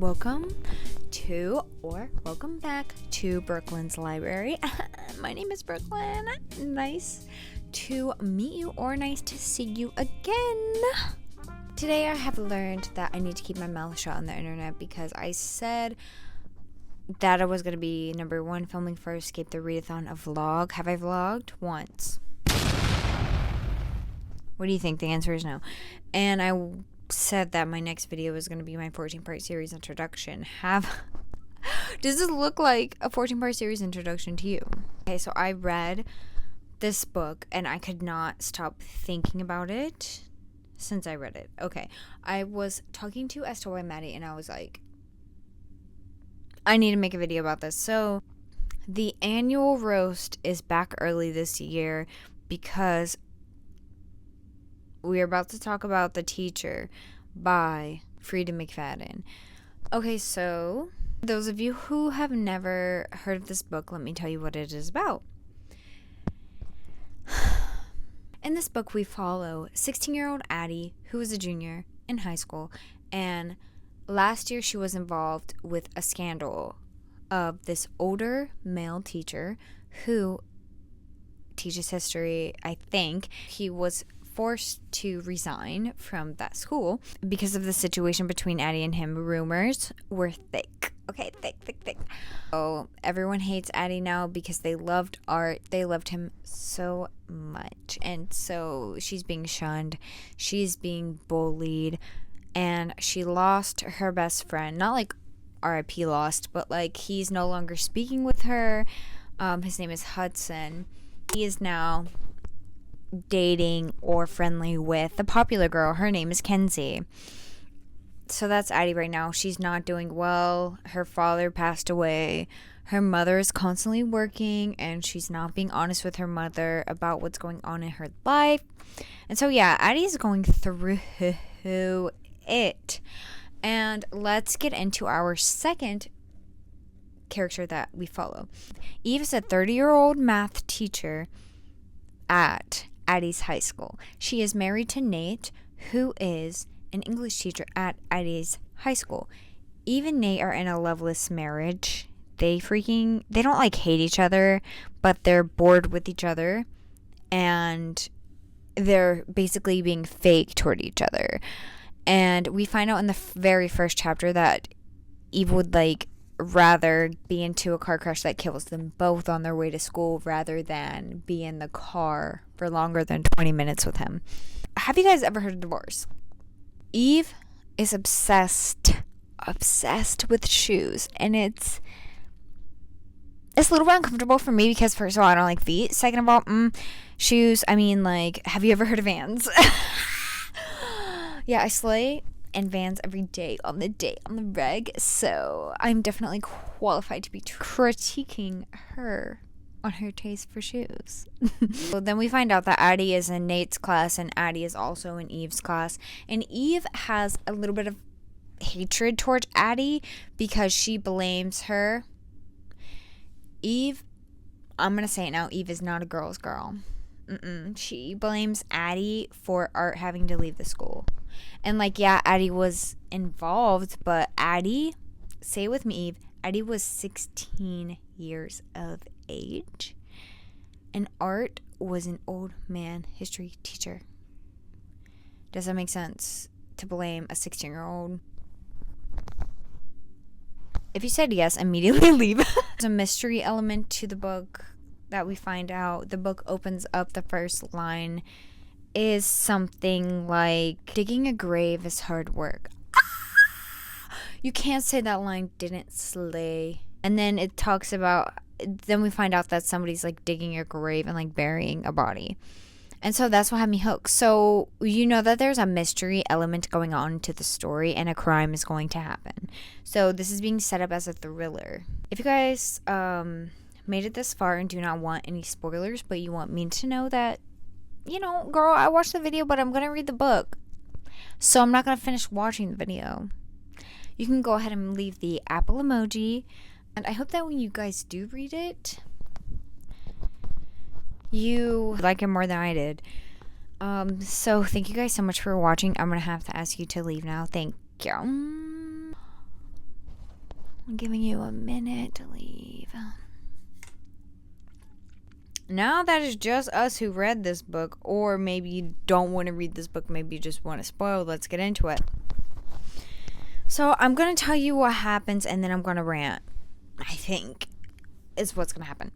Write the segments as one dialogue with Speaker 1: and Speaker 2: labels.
Speaker 1: Welcome back to Brooklyn's Library. My name is Brooklyn. Nice to meet you, or nice to see you again. Today I have learned that I need to keep my mouth shut on the internet because I said that I was going to be number one filming for Escape the Readathon, a vlog. Have I vlogged? Once. What do you think? The answer is no. And I said that my next video was going to be my 14-part series introduction. Does this look like a 14-part series introduction to you? Okay, so I read this book and I could not stop thinking about it since I read it. Okay, I was talking to Etta by Maddy and I was like, I need to make a video about this. So the annual roast is back early this year because we're about to talk about The Teacher by Freida McFadden. Okay, so those of you who have never heard of this book, let me tell you what it is about. In this book, we follow 16-year-old Addie, who is a junior in high school, and last year she was involved with a scandal of this older male teacher who teaches history, I think. He was forced to resign from that school because of the situation between Addie and him. Rumors were thick. Okay, thick. Oh, everyone hates Addie now because they loved art. They loved him so much. And so she's being shunned. She's being bullied. And she lost her best friend. Not like RIP lost, but like he's no longer speaking with her. His name is Hudson. He is now dating or friendly with the popular girl. Her name is Kenzie. So that's Addie right now. She's not doing well. Her father passed away. Her mother is constantly working and she's not being honest with her mother about what's going on in her life. And so yeah, Addie's going through it. And let's get into our second character that we follow. Eve is a 30-year-old math teacher at Addie's high school. She is married to Nate, who is an English teacher at Addie's high school. Eve and Nate are in a loveless marriage. They don't like hate each other, but they're bored with each other, and they're basically being fake toward each other. And we find out in the very first chapter that Eve would rather be into a car crash that kills them both on their way to school rather than be in the car for longer than 20 minutes with him. Have you guys ever heard of divorce? Eve is obsessed with shoes, and it's a little bit uncomfortable for me because first of all, I don't like feet. Second of all, shoes, have you ever heard of Vans? Yeah, I slay and Vans every day on the reg, so I'm definitely qualified to be critiquing her on her taste for shoes. So then we find out that Addie is in Nate's class and Addie is also in Eve's class, and Eve has a little bit of hatred towards Addie because she blames her. Eve, I'm gonna say it now, Eve is not a girl's girl. She blames Addie for Art having to leave the school. And Addie was involved, but Addie, say it with me, Eve, Addie was 16 years of age. And Art was an old man history teacher. Does that make sense? To blame a 16-year-old? If you said yes, immediately leave. There's a mystery element to the book that we find out. The book opens up, the first line is something like, digging a grave is hard work. You can't say that line didn't slay. And then it talks about, then we find out that somebody's digging a grave and burying a body. And so that's what had me hooked. So you know that there's a mystery element going on to the story and a crime is going to happen. So this is being set up as a thriller. If you guys made it this far and do not want any spoilers, but you want me to know that, girl, I watched the video, but I'm going to read the book. So I'm not going to finish watching the video. You can go ahead and leave the apple emoji. And I hope that when you guys do read it, you like it more than I did. So thank you guys so much for watching. I'm going to have to ask you to leave now. Thank you. I'm giving you a minute to leave. Now that is just us who read this book, or maybe you don't want to read this book, maybe you just want to spoil. Let's get into it. So I'm going to tell you what happens, and then I'm going to rant, I think, is what's going to happen.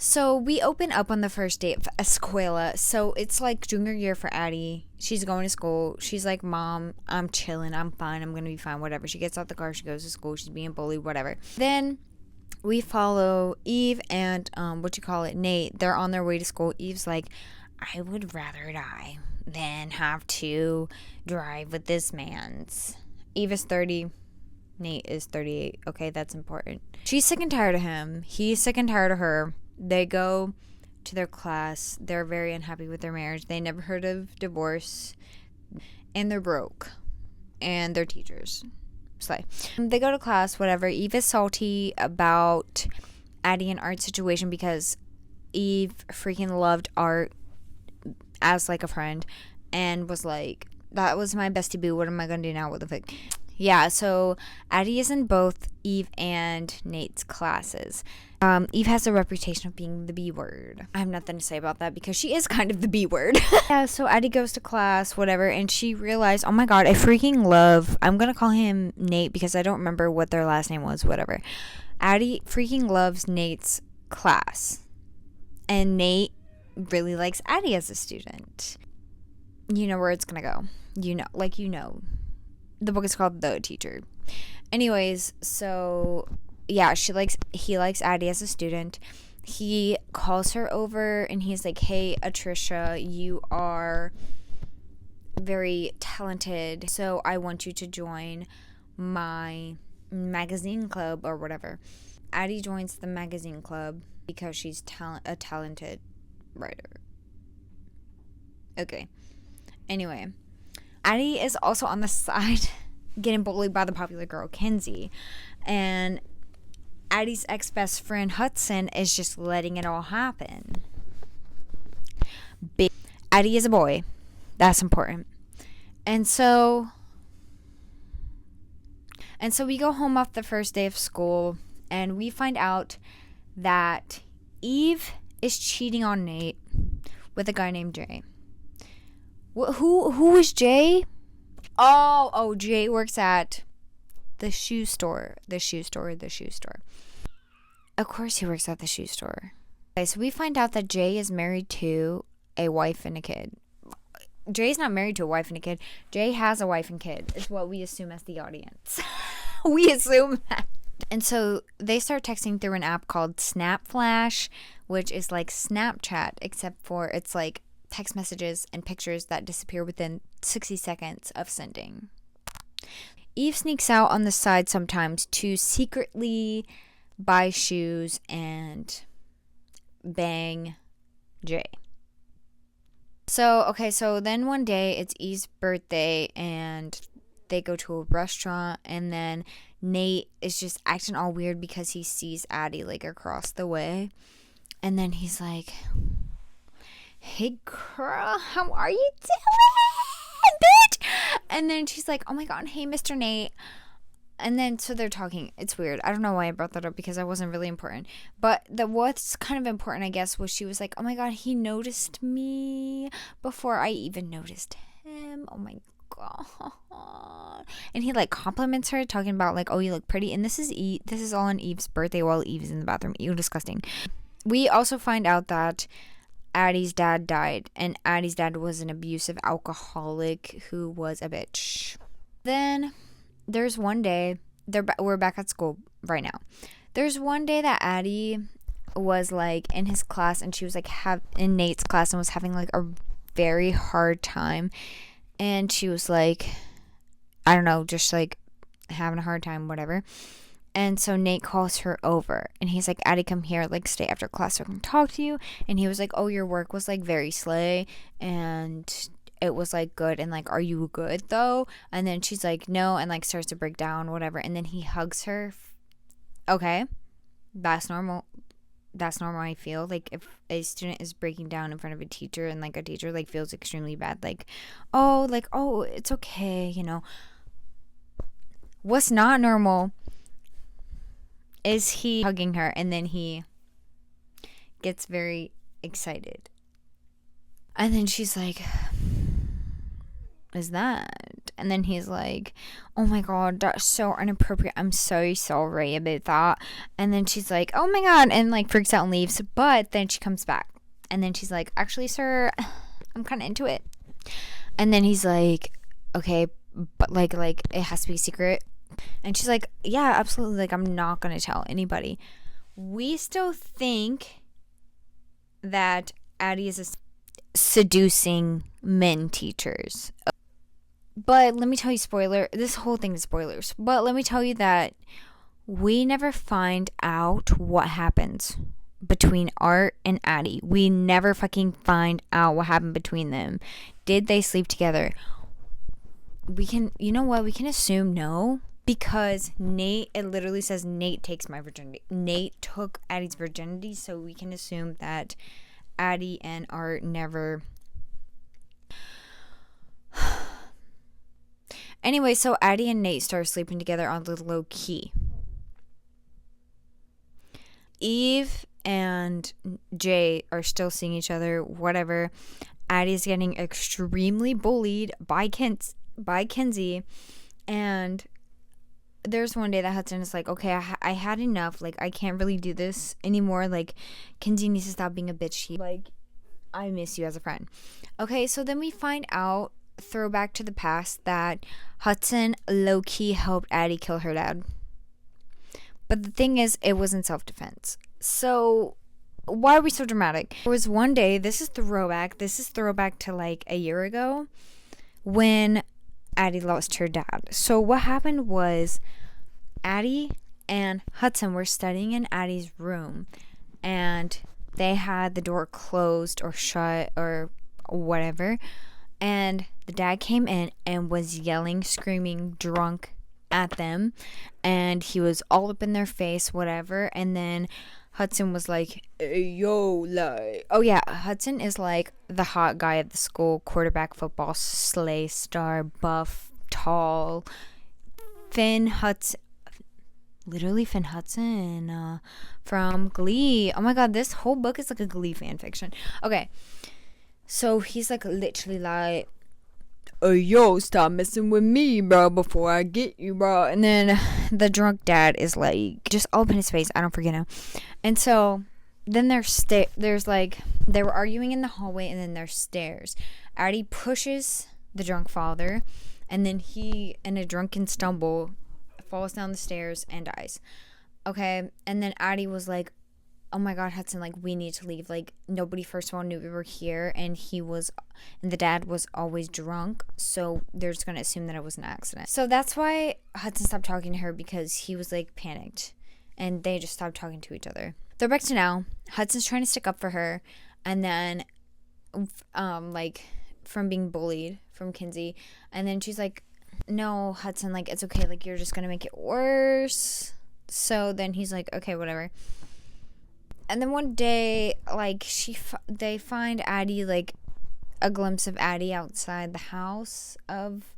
Speaker 1: So we open up on the first day of Escuela. So it's like junior year for Addie. She's going to school. She's like, Mom, I'm chilling. I'm fine. I'm going to be fine. Whatever. She gets out the car. She goes to school. She's being bullied. Whatever. Then we follow Eve and, Nate. They're on their way to school. Eve's like, I would rather die than have to drive with this man's. Eve is 30. Nate is 38. Okay, that's important. She's sick and tired of him. He's sick and tired of her. They go to their class. They're very unhappy with their marriage. They never heard of divorce. And they're broke. And they're teachers. Slay. They go to class, whatever. Eve is salty about Addie and Art's situation because Eve freaking loved Art as like a friend. And was like, that was my bestie boo. What am I going to do now? What the fuck? Yeah, so Addie is in both Eve and Nate's classes. Eve has a reputation of being the B word. I have nothing to say about that because she is kind of the B word. Yeah, so Addie goes to class, whatever, and she realized, oh my god, I freaking love, I'm going to call him Nate because I don't remember what their last name was, whatever. Addie freaking loves Nate's class. And Nate really likes Addie as a student. You know where it's going to go. You know. The book is called The Teacher. Anyways, so yeah, he likes Addie as a student. He calls her over and he's like, hey, Atricia, you are very talented, so I want you to join my magazine club or whatever. Addie joins the magazine club because she's a talented writer. Okay. Anyway, Addie is also on the side getting bullied by the popular girl, Kenzie. And Addie's ex-best friend, Hudson, is just letting it all happen. Addie is a boy. That's important. And so we go home off the first day of school, and we find out that Eve is cheating on Nate with a guy named Jay. Who is Jay? Oh, Jay works at the shoe store. Of course he works at the shoe store. Okay, so we find out that Jay is married to a wife and a kid. Jay's not married to a wife and a kid. Jay has a wife and kid. It's what we assume as the audience. We assume that. And so they start texting through an app called Snap Flash, which is like Snapchat, except for it's like text messages and pictures that disappear within 60 seconds of sending. Eve sneaks out on the side sometimes to secretly buy shoes and bang Jay. So then one day it's Eve's birthday and they go to a restaurant, and then Nate is just acting all weird because he sees Addie like across the way. And then he's like, hey girl, how are you doing, bitch? And then she's like, oh my god, hey Mr. Nate. And then so they're talking. It's weird. I don't know why I brought that up because that wasn't really important. But what's kind of important, I guess, was she was like, oh my god, he noticed me before I even noticed him. Oh my god. And he like compliments her, talking about like, oh, you look pretty. And this is all on Eve's birthday while Eve is in the bathroom. Ew, disgusting. We also find out that Addie's dad died, and Addie's dad was an abusive alcoholic who was a bitch. Then there's one day, we're back at school right now. There's one day that Addie was like in his class, and she was like in Nate's class and was having like a very hard time, and she was like, I don't know, just like having a hard time, whatever. And so Nate calls her over and he's like, Addie, come here, like stay after class so I can talk to you. And he was like, oh, your work was like very slay and it was like good, and like, are you good though? And then she's like, no, and like starts to break down, whatever. And then he hugs her. Okay, that's normal. I feel like if a student is breaking down in front of a teacher and like a teacher like feels extremely bad, like, oh, it's okay, you know. What's not normal is he hugging her, and then he gets very excited. And then she's like, is that? And then he's like, oh my god, that's so inappropriate. I'm so sorry about that. And then she's like, oh my god, and like freaks out and leaves. But then she comes back. And then she's like, actually, sir, I'm kind of into it. And then he's like, okay, but like it has to be secret. And she's like, yeah, absolutely. Like, I'm not going to tell anybody. We still think that Addie is seducing men teachers. But let me tell you, spoiler, this whole thing is spoilers. But let me tell you that we never find out what happens between Art and Addie. We never fucking find out what happened between them. Did they sleep together? We can, you know what? We can assume no. Because Nate, it literally says Nate takes my virginity. Nate took Addie's virginity, so we can assume that Addie and Art never. Anyway, so Addie and Nate start sleeping together on the low key. Eve and Jay are still seeing each other, whatever. Addie's getting extremely bullied by Kenzie, and there's one day that Hudson is like, okay, I had enough. Like, I can't really do this anymore. Like, Kenzie needs to stop being a bitch. Like, I miss you as a friend. Okay, so then we find out, throwback to the past, that Hudson low-key helped Addie kill her dad. But the thing is, it was in self-defense. So, why are we so dramatic? There was one day, this is throwback to like a year ago, when Addie lost her dad. So what happened was Addie and Hudson were studying in Addie's room, and they had the door closed or shut or whatever, and the dad came in and was yelling, screaming, drunk at them, and he was all up in their face, whatever. And then Hudson was like, hey, yo, like, oh yeah, Hudson is like the hot guy at the school, quarterback, football, slay star, buff, tall, Finn Hudson, from Glee. Oh my god, this whole book is like a Glee fan fiction. Okay, so he's like literally like, oh yo, stop messing with me, bro, before I get you, bro. And then the drunk dad is like, just all up in his face, I don't forget him. And so then there's like, they were arguing in the hallway, and then there's stairs. Addie pushes the drunk father, and then he, in a drunken stumble, falls down the stairs and dies. Okay, and then Addie was like, oh my god, Hudson, like, we need to leave. Like, nobody, first of all, knew we were here, and the dad was always drunk, so they're just gonna assume that it was an accident. So that's why Hudson stopped talking to her, because he was like panicked, and they just stopped talking to each other. They're back to now. Hudson's trying to stick up for her, and then like, from being bullied from Kinsey, and then she's like, no, Hudson, like, it's okay, like, you're just gonna make it worse. So then he's like, okay, whatever. And then one day, like, they find Addie, like, a glimpse of Addie outside the house of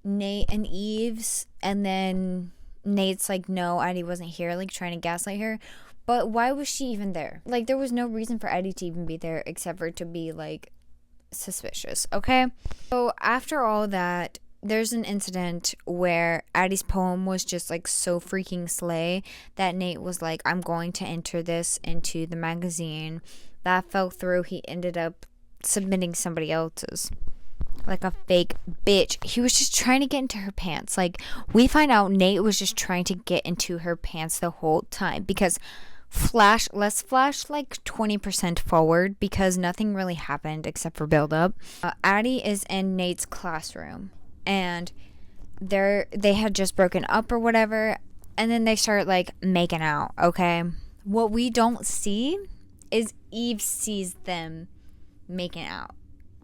Speaker 1: Nate and Eve's. And then Nate's like, no, Addie wasn't here, like, trying to gaslight her. But why was she even there? Like, there was no reason for Addie to even be there except for to be, like, suspicious, okay? So after all that, there's an incident where Addie's poem was just like so freaking slay that Nate was like, I'm going to enter this into the magazine. That fell through. He ended up submitting somebody else's, like a fake bitch. He was just trying to get into her pants. Like, we find out Nate was just trying to get into her pants the whole time, because let's flash like 20% forward, because nothing really happened except for build up. Addie is in Nate's classroom, and they had just broken up or whatever, and then they start like making out. Okay, what we don't see is Eve sees them making out,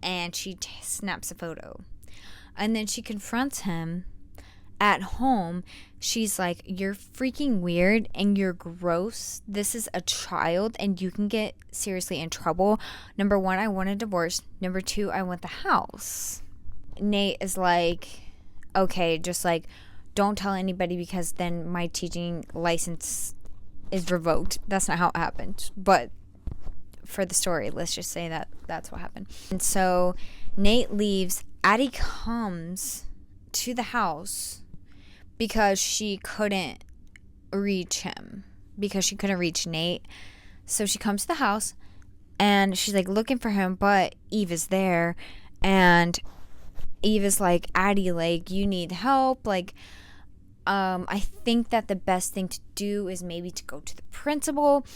Speaker 1: and she snaps a photo, and then she confronts him at home. She's like, you're freaking weird and you're gross. This is a child and you can get seriously in trouble. Number one, I want a divorce. Number two, I want the house. Nate is like, okay, just like, don't tell anybody, because then my teaching license is revoked. That's not how it happened. But for the story, let's just say that that's what happened. And so Nate leaves. Addie comes to the house because she couldn't reach him. Because she couldn't reach Nate. So she comes to the house and she's like looking for him, but Eve is there. And Eve is like, Addie, like, you need help. Like, I think that the best thing to do is maybe to go to the principal.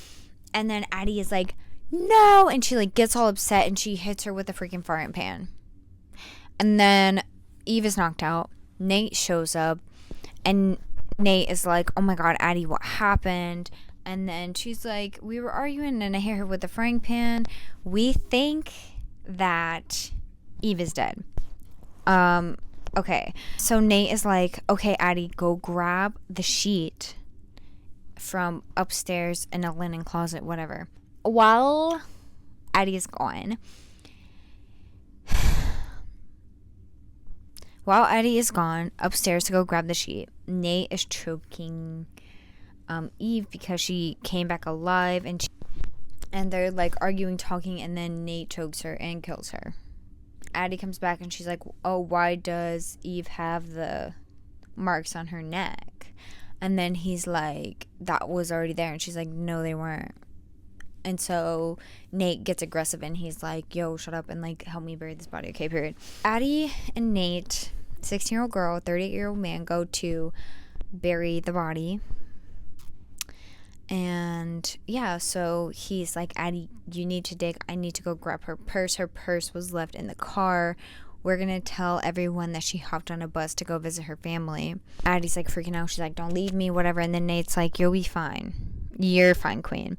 Speaker 1: And then Addie is like, no. And she like gets all upset and she hits her with a freaking frying pan. And then Eve is knocked out. Nate shows up. And Nate is like, oh my God, Addie, what happened? And then she's like, we were arguing and I hit her with a frying pan. We think that Eve is dead. Okay. So Nate is like, okay, Addie, go grab the sheet from upstairs in a linen closet, whatever. While Addie is gone, upstairs to go grab the sheet, Nate is choking Eve because she came back alive, and they're like arguing, talking, and then Nate chokes her and kills her. Addie comes back and she's like, oh, why does Eve have the marks on her neck? And then he's like, that was already there. And she's like, no, they weren't. And so Nate gets aggressive and he's like, yo, shut up and like help me bury this body. Okay, period. Addie and Nate, 16-year-old girl, 38-year-old man, go to bury the body. And yeah, so he's like, Addie, you need to dig. I need to go grab her purse. Her purse was left in the car. We're going to tell everyone that she hopped on a bus to go visit her family. Addie's like freaking out. She's like, don't leave me, whatever. And then Nate's like, you'll be fine. You're fine, queen.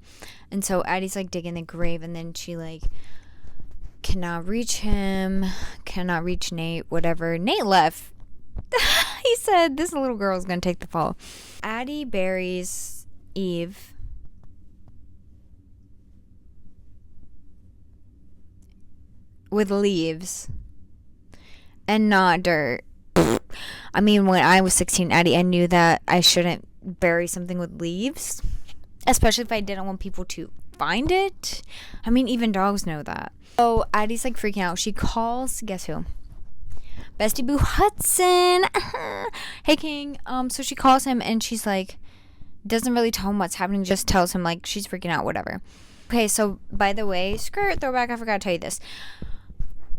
Speaker 1: And so Addie's like digging the grave, and then she like cannot reach him, cannot reach Nate, whatever. Nate left. He said this little girl's going to take the fall. Addie buries Eve with leaves and not dirt. I mean, when I was 16, Addie, I knew that I shouldn't bury something with leaves, especially if I didn't want people to find it. I mean, even dogs know that. So Addie's like freaking out. She calls, guess who? Bestie Boo Hudson. Hey, King. So she calls him and she's like, doesn't really tell him what's happening, just tells him like she's freaking out, whatever. Okay, so by the way, skirt throwback, I forgot to tell you this.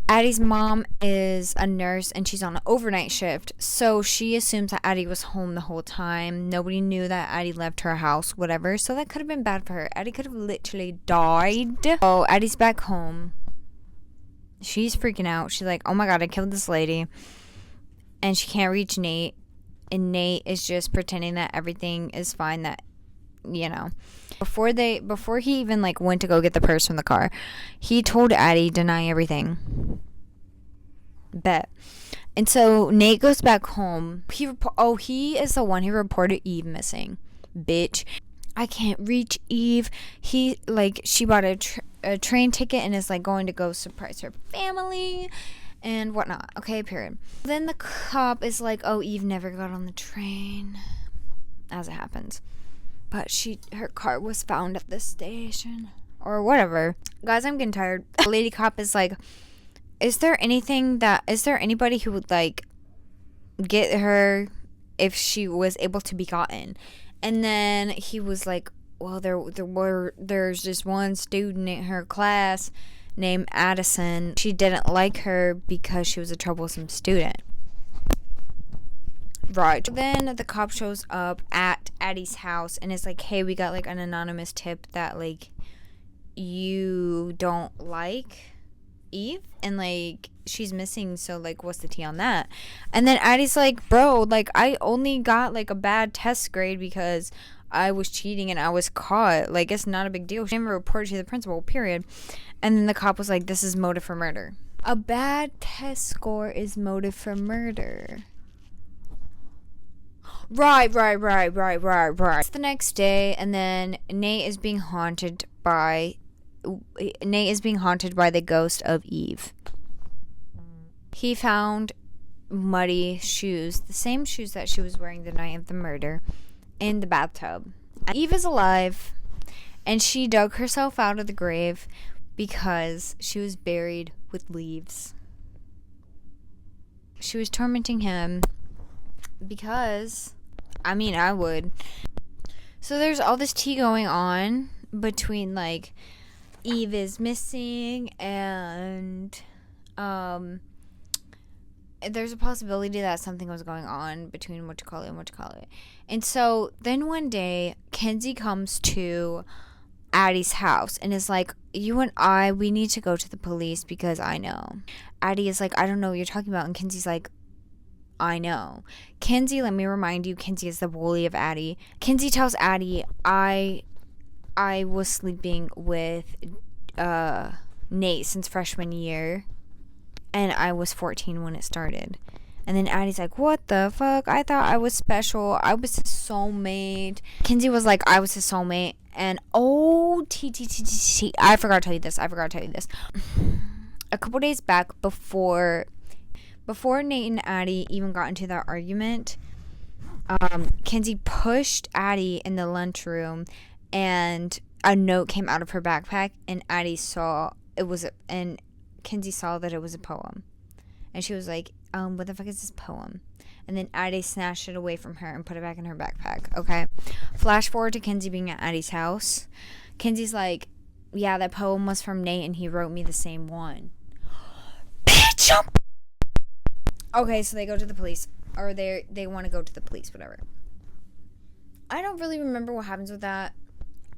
Speaker 1: Addie's mom is a nurse and she's on an overnight shift, so she assumes that Addie was home the whole time. Nobody knew that Addie left her house, whatever, so that could have been bad for her. Addie could have literally died. Oh, Addie's back home. She's freaking out. She's like, oh my God, I killed this lady. And she can't reach Nate. And Nate is just pretending that everything is fine, that, you know. Before he even, like, went to go get the purse from the car, he told Addie, deny everything. Bet. And so Nate goes back home. He is the one who reported Eve missing. Bitch. I can't reach Eve. She bought a train ticket and is, like, going to go surprise her family and whatnot. Okay, period. Then the cop is like, oh, Eve never got on the train, as it happens, but her car was found at the station or whatever. Guys, I'm getting tired. The lady cop is like, is there anybody who would like get her if she was able to be gotten? And then he was like, well, there's just one student in her class named Addison. She didn't like her because she was a troublesome student. Right. Then the cop shows up at Addie's house and is like, hey, we got like an anonymous tip that like you don't like Eve and like she's missing, so like what's the tea on that? And then Addie's like, bro, like I only got like a bad test grade because I was cheating and I was caught. Like, it's not a big deal. She never reported to the principal, period. And then the cop was like, this is motive for murder. A bad test score is motive for murder. Right. It's the next day, and then Nate is being haunted by the ghost of Eve. He found muddy shoes, the same shoes that she was wearing the night of the murder, in the bathtub. Eve is alive, and she dug herself out of the grave because she was buried with leaves. She was tormenting him because, I mean, I would. So there's all this tea going on between, like, Eve is missing and there's a possibility that something was going on between what you call it and what you call it. And so then one day, Kenzie comes to Addie's house and is like, you and I, we need to go to the police because I know. Addie is like, I don't know what you're talking about. And Kenzie's like, I know. Kenzie, let me remind you, Kenzie is the bully of Addie. Kenzie tells Addie, I was sleeping with Nate since freshman year, and I was 14 when it started. And then Addie's like, what the fuck? I thought I was special. I was his soulmate. Kenzie was like, I was his soulmate. And I forgot to tell you this. A couple days back, before Nate and Addie even got into that argument, Kenzie pushed Addie in the lunchroom, and a note came out of her backpack, and Addie saw it was, and Kenzie saw that it was a poem, and she was like, what the fuck is this poem? And then Addie snatched it away from her and put it back in her backpack. Okay, flash forward to Kenzie being at Addie's house. Kenzie's like, yeah, that poem was from Nate, and he wrote me the same one. Bitch! Okay, so they go to the police, or they want to go to the police, whatever. I don't really remember what happens with that.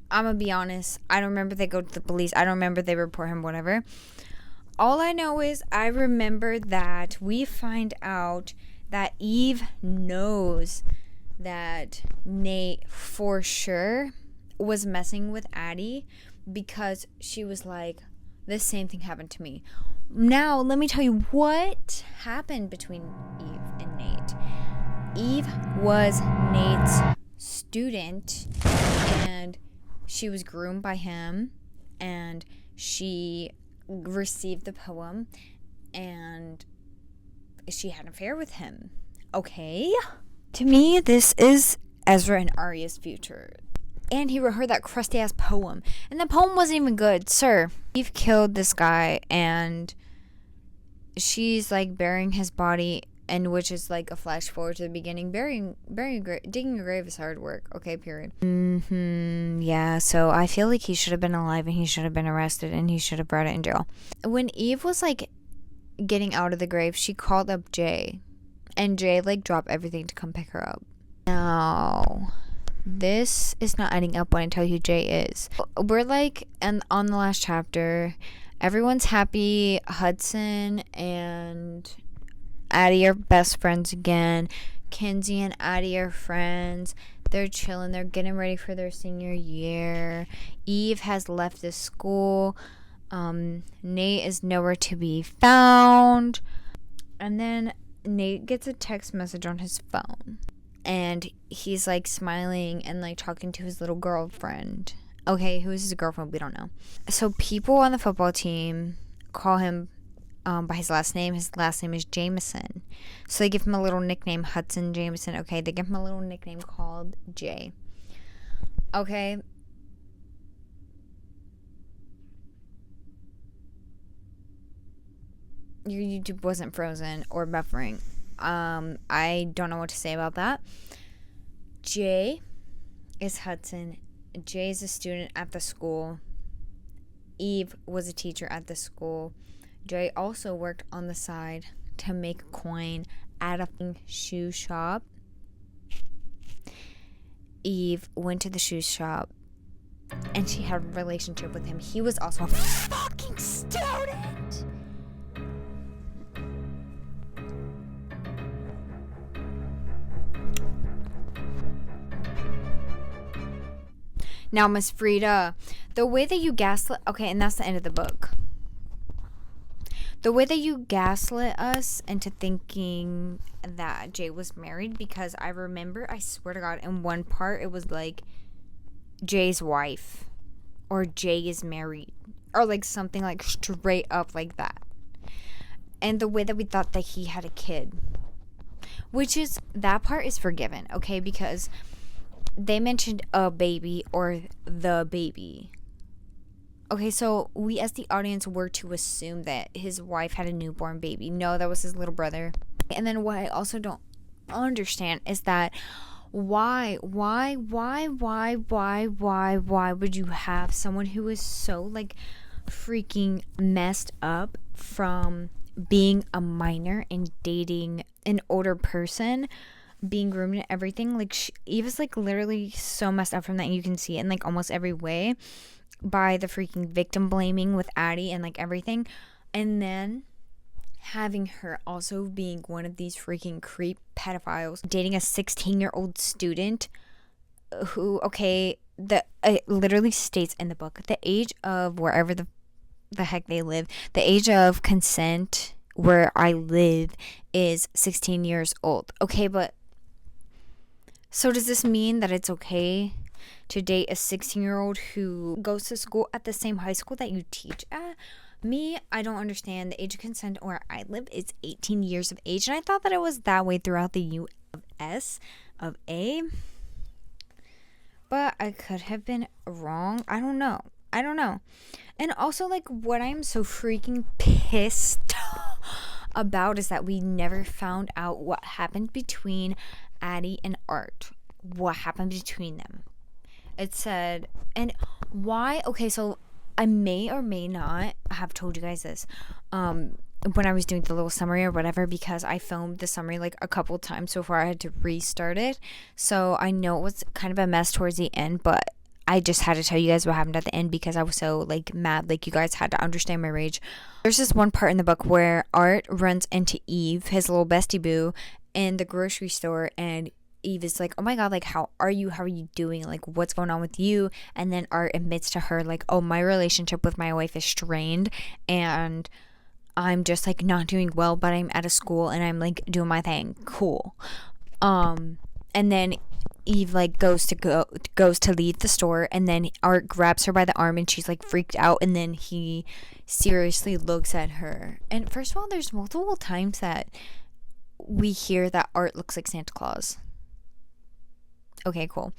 Speaker 1: I'm gonna be honest. I don't remember they go to the police. I don't remember they report him, whatever. All I know is I remember that we find out that Eve knows that Nate for sure was messing with Addie because she was like, the same thing happened to me. Now, let me tell you what happened between Eve and Nate. Eve was Nate's student, and she was groomed by him, and she received the poem, and she had an affair with him. Okay? To me, this is Ezra and Arya's future. And he wrote her that crusty ass poem. And the poem wasn't even good, sir. Eve killed this guy, and she's like burying his body, and which is like a flash forward to the beginning. Digging a grave is hard work. Okay, period. Yeah, so I feel like he should have been alive, and he should have been arrested, and he should have brought it in jail. When Eve was like getting out of the grave, she called up Jay, and Jay like dropped everything to come pick her up. Now, this is not adding up when I tell you who Jay is. We're like on the last chapter. Everyone's happy. Hudson and Addie are best friends again. Kenzie and Addie are friends. They're chilling. They're getting ready for their senior year. Eve has left the school. Nate is nowhere to be found. And then Nate gets a text message on his phone. And he's like smiling and like talking to his little girlfriend. Okay, who is his girlfriend? We don't know. So people on the football team call him by his last name. His last name is Jameson. So they give him a little nickname, Hudson Jameson. Okay, they give him a little nickname called Jay. Okay. Your YouTube wasn't frozen or buffering. I don't know what to say about that. Jay is Hudson. Jay is a student at the school. Eve was a teacher at the school. Jay also worked on the side to make coin at a shoe shop. Eve went to the shoe shop, and she had a relationship with him. He was also a fucking student. Now, Miss Freida, the way that you gaslit... Okay, and that's the end of the book. The way that you gaslit us into thinking that Jay was married, because I remember, I swear to God, in one part, it was like Jay's wife, or Jay is married, or like something like straight up like that. And the way that we thought that he had a kid, which is, that part is forgiven, okay, because they mentioned a baby or the baby. Okay, so we as the audience were to assume that his wife had a newborn baby. No, that was his little brother. And then what I also don't understand is that why would you have someone who is so like freaking messed up from being a minor and dating an older person, being groomed and everything? Like Eva's like literally so messed up from that, and you can see it in like almost every way by the freaking victim blaming with Addie and like everything. And then having her also being one of these freaking creep pedophiles, dating a 16-year-old student who, okay, it literally states in the book the age of wherever the heck they live, the age of consent where I live is 16 years old. Okay, but so does this mean that it's okay to date a 16-year-old who goes to school at the same high school that you teach at? Me, I don't understand. The age of consent where I live is 18 years of age, and I thought that it was that way throughout the U.S. of A. But I could have been wrong. I don't know. And also, like, what I'm so freaking pissed about is that we never found out what happened between Addie and Art. What happened between them? It said, and why? Okay, so I may or may not have told you guys this when I was doing the little summary or whatever, because I filmed the summary like a couple times so far. I had to restart it, so I know it was kind of a mess towards the end, but I just had to tell you guys what happened at the end because I was so like mad. Like, you guys had to understand my rage. There's this one part in the book where Art runs into Eve, his little bestie boo, in the grocery store, and Eve is like, oh my god, like, how are you doing, like, what's going on with you? And then Art admits to her like, oh, my relationship with my wife is strained and I'm just like not doing well, but I'm at a school and I'm like doing my thing. Cool. And then Eve like goes to leave the store, and then Art grabs her by the arm and she's like freaked out, and then he seriously looks at her. And first of all, there's multiple times that we hear that Art looks like Santa Claus. Okay, cool.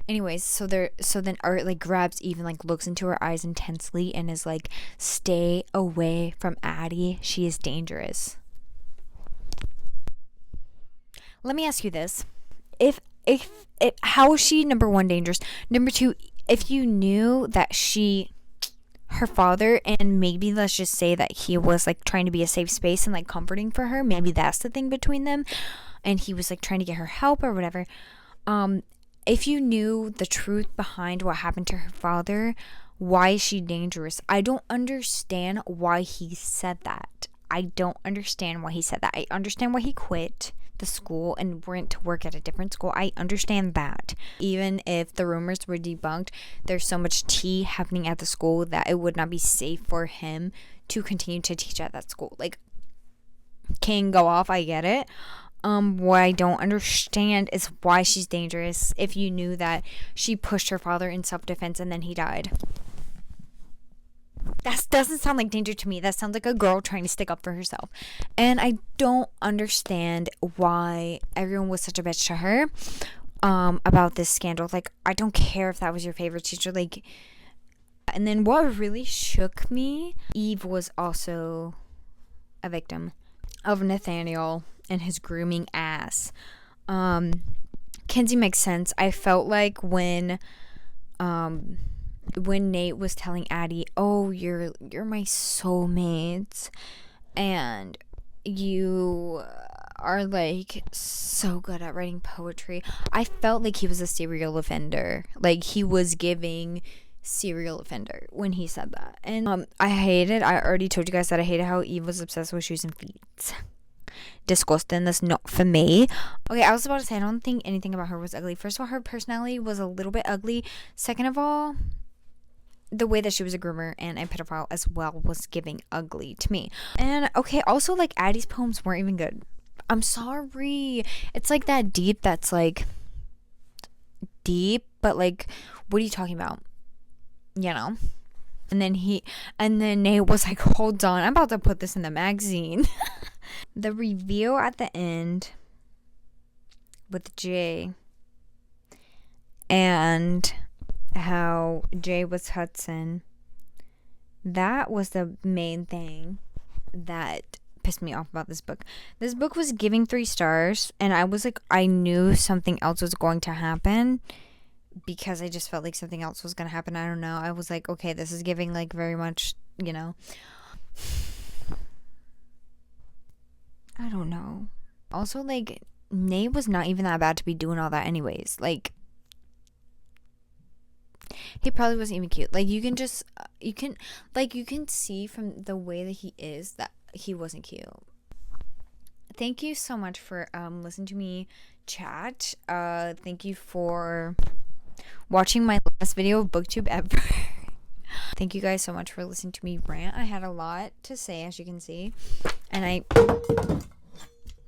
Speaker 1: Anyways, so then Art like grabs Eve and like looks into her eyes intensely and is like, stay away from Addie, she is dangerous. Let me ask you this. If how is she, number one, dangerous? Number two, if you knew that her father, and maybe let's just say that he was like trying to be a safe space and like comforting for her, maybe that's the thing between them, and he was like trying to get her help or whatever. If you knew the truth behind what happened to her father, why is she dangerous? I don't understand why he said that. I understand I understand why he quit the school and went to work at a different school. I understand that. Even if the rumors were debunked, there's so much tea happening at the school that it would not be safe for him to continue to teach at that school. Like, King, go off, I get it. What I don't understand is why she's dangerous if you knew that she pushed her father in self-defense and then he died. That doesn't sound like danger to me. That sounds like a girl trying to stick up for herself. And I don't understand why everyone was such a bitch to her about this scandal. Like, I don't care if that was your favorite teacher. Like, and then what really shook me, Eve was also a victim of Nathaniel and his grooming ass. Kenzie makes sense. I felt like when Nate was telling Addie, oh, you're my soulmate and you are like so good at writing poetry, I felt like he was a serial offender. Like, he was giving serial offender when he said that. And I already told you guys that I hated how Eve was obsessed with shoes and feet. Disgusting. That's not for me. Okay, I was about to say I don't think anything about her was ugly. First of all, her personality was a little bit ugly. Second of all, the way that she was a groomer and a pedophile as well was giving ugly to me. And okay, also, like, Addie's poems weren't even good. I'm sorry. It's like that deep that's like deep, but like, what are you talking about? You know? And then Nate was like, hold on, I'm about to put this in the magazine. The reveal at the end with Jay and how Jade was Hudson. That was the main thing that pissed me off about this book. This book was giving 3 stars, and I was like, I knew something else was going to happen because I just felt like something else was going to happen. I don't know. I was like, okay, this is giving like very much, you know. I don't know. Also, like, Nate was not even that bad to be doing all that anyways. Like, he probably wasn't even cute. Like, you can see from the way that he is that he wasn't cute. Thank you so much for listening to me chat. Thank you for watching my last video of booktube ever. Thank you guys so much for listening to me rant. I had a lot to say, as you can see, and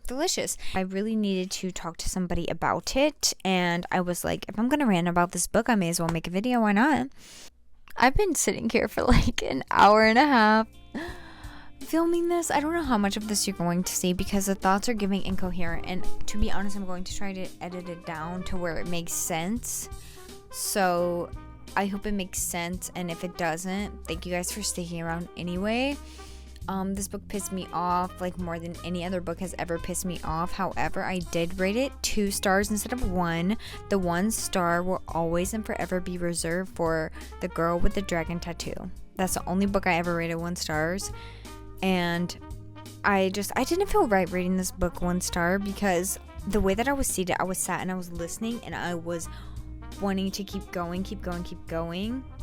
Speaker 1: delicious. I really needed to talk to somebody about it, and I was like, if I'm gonna rant about this book, I may as well make a video. Why not? I've been sitting here for like an hour and a half filming this. I don't know how much of this you're going to see because the thoughts are giving incoherent, and to be honest, I'm going to try to edit it down to where it makes sense. So I hope it makes sense, and if it doesn't, thank you guys for sticking around anyway. This book pissed me off like more than any other book has ever pissed me off. However, I did rate it 2 stars instead of 1. The 1 star will always and forever be reserved for The Girl with the Dragon Tattoo. That's the only book I ever rated 1 stars. And I didn't feel right rating this book 1 star because the way that I was seated, I was sat and I was listening and I was wanting to keep going,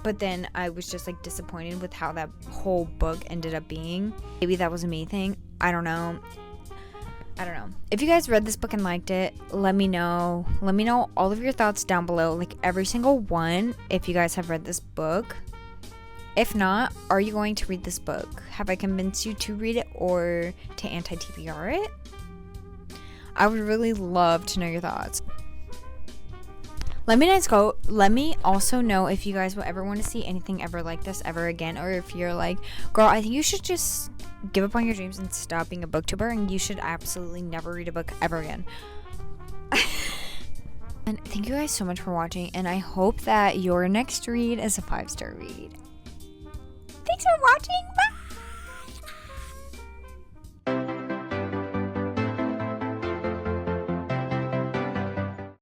Speaker 1: but then I was just like disappointed with how that whole book ended up being. Maybe that was a me thing. I don't know. If you guys read this book and liked it, let me know all of your thoughts down below, like every single one, if you guys have read this book. If not, are you going to read this book? Have I convinced you to read it or to anti-TBR it? I would really love to know your thoughts. Let me also know if you guys will ever want to see anything ever like this ever again, or if you're like, girl, I think you should just give up on your dreams and stop being a booktuber, and you should absolutely never read a book ever again. And thank you guys so much for watching, and I hope that your next read is a 5-star read. Thanks for watching. Bye.